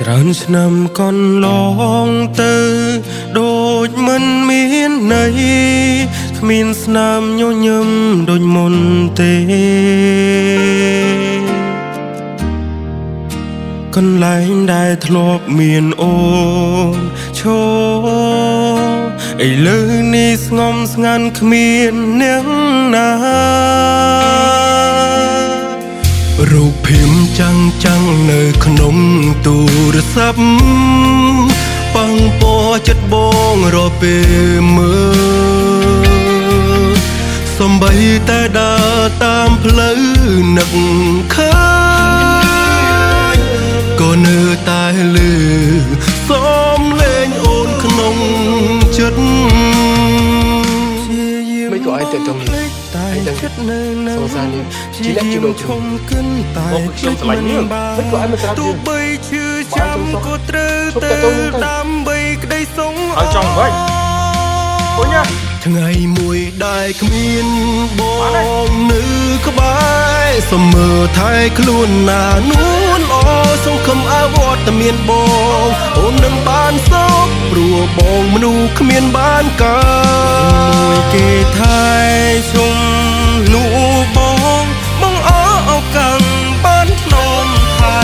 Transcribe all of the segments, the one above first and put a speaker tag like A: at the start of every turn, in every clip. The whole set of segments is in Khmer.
A: ច្រើនឆ្នាំកន្លងទៅដូចមិនមានន័យគ្មានស្នាមញញឹមដូចមុនទេកន្លែងដែលធ្លាប់មានអូនឈរឥឡូវនេះស្ងំស្ងាត់គ្មានអ្នកណារូបភាពចាំងនៅក្នុងទូរស័ព្ទប៉ងពណ៌ចិត្តបងរពេលមើលសំបីតែដើរតាមផ្លូវនឹកឃើញក៏នៅតែលឺសំឡេងអូនក្នុងចិត្ត
B: mấy cậu ai tự trong mình anh đang song xa đi chỉ lẽ chịu đồ chung một cuộc sống thoải mái mấy cậu ai mà ra chưa bán trong sông chúc ta tôi muốn tay ở trong vậy ôi nha
A: ថ្ងៃមួយដែលគ្មានបងនៅក្បែរសំមើថែខ្លួនណានួនល្អសង្ឃឹមអវត្តមានបងអូននឹងបានសុខព្រោះបងមនុស្សគ្មានបានកើតមួយគេថែជុំនោះបងអោកាន់បានភ្នំថែ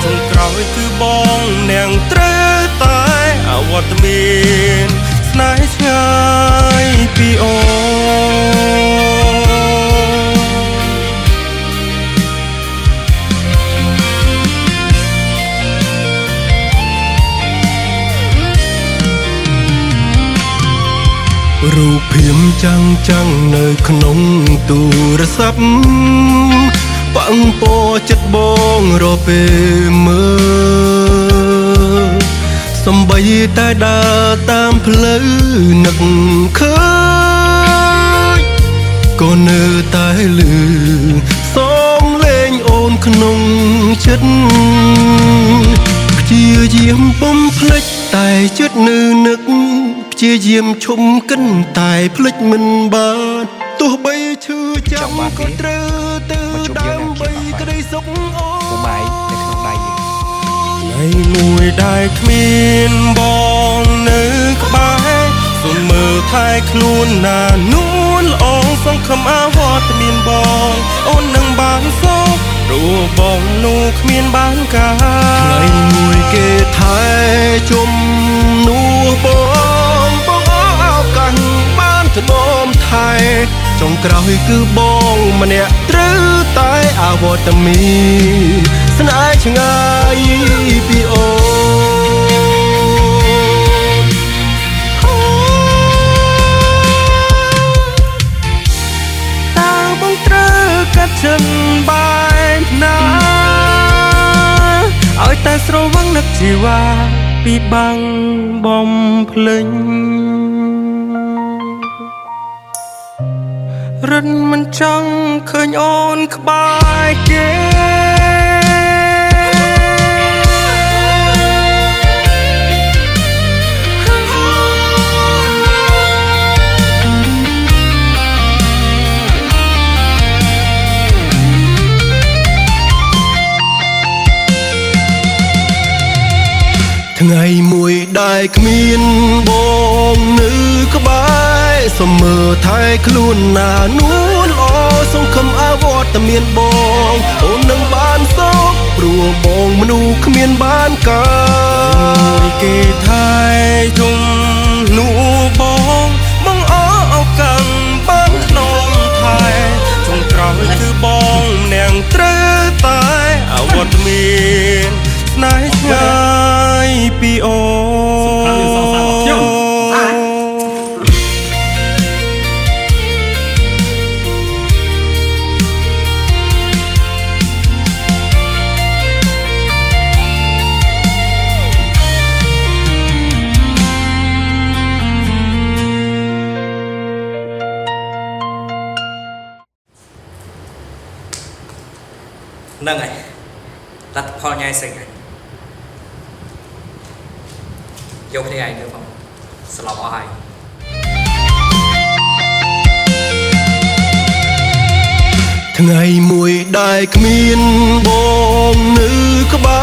A: ចុងក្រោយគឺបងអ្នកត្រូវតែអវត្តមានស្នេហ៍ឆ្ងាយពីអូរូបភាពចាំងនៅក្នុងទូរស័ព្ទប៉ងពណ៌ចិត្តបងរពេលមើលសំបីតែដើរតាមផ្លូវនឹកឃើញក៏នៅតែលឺសំឡេងអូនក្នុងចិត្តព្យាយាមបំភ្លេចតែចិត្តនៅនឹកព្យាយាមឈុំកិនតែភ្លេចមិនបានទោះបីឈឺចាំក៏ត្រូវទៅដើម្បីក្តីសុខអូន
B: ពូម៉ៃនៅក្នុងដៃយើង
A: ថ្ងៃមួយដែលគ្មានបងនៅក្បែរសូមមើលថែខ្លួនណានួនល្អសង្ឃឹមអវត្តមានបងអូននឹងបានសុខព្រោះបងនោះគ្មានបានការថ្ងៃមួយគេថែជុំនោះបងអោកាន់បានថ្នមថែចុងក្រោយគឺបងម្នាក់ត្រូវតែអវត្តមានស្នេហ៍ឆ្ងាយពីអូនតើបងត្រូវកាត់ចិនបែបណាឲ្យតែស្រវឹងនឹកជីវ៉ាពីបាំងបំភ្លេងរិនមិនចង់ឃើញអូនក្បែរគេថ្ងៃមួយដែលគ្មានបងនៅក្បែរសូមមើលថែខ្លួនណានួនល្អសង្ឃឹមអវត្តមានបងអូននឹងបានសុខព្រោះបងមនុស្សគ្មានបានកើតគេថែជុំនោះបងអោកាន់បានក្នុងថែចុងក្រោយគឺបងអ្នកត្រូវតែអវត្តមានស្នេហ៍ឆ្ងាយពីអូ
C: នឹងហើយលទ្ធផលញ៉ៃសិញហើយយកគ្នាឯងទៅបងស្លាប់អស់ហើយ ថ្ងៃមួយដែលគ្មានបងនៅក្បែ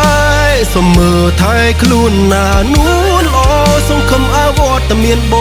C: រ
A: សុំមើលថែខ្លួនណានួនល្អសង្ឃឹមអវត្តមានប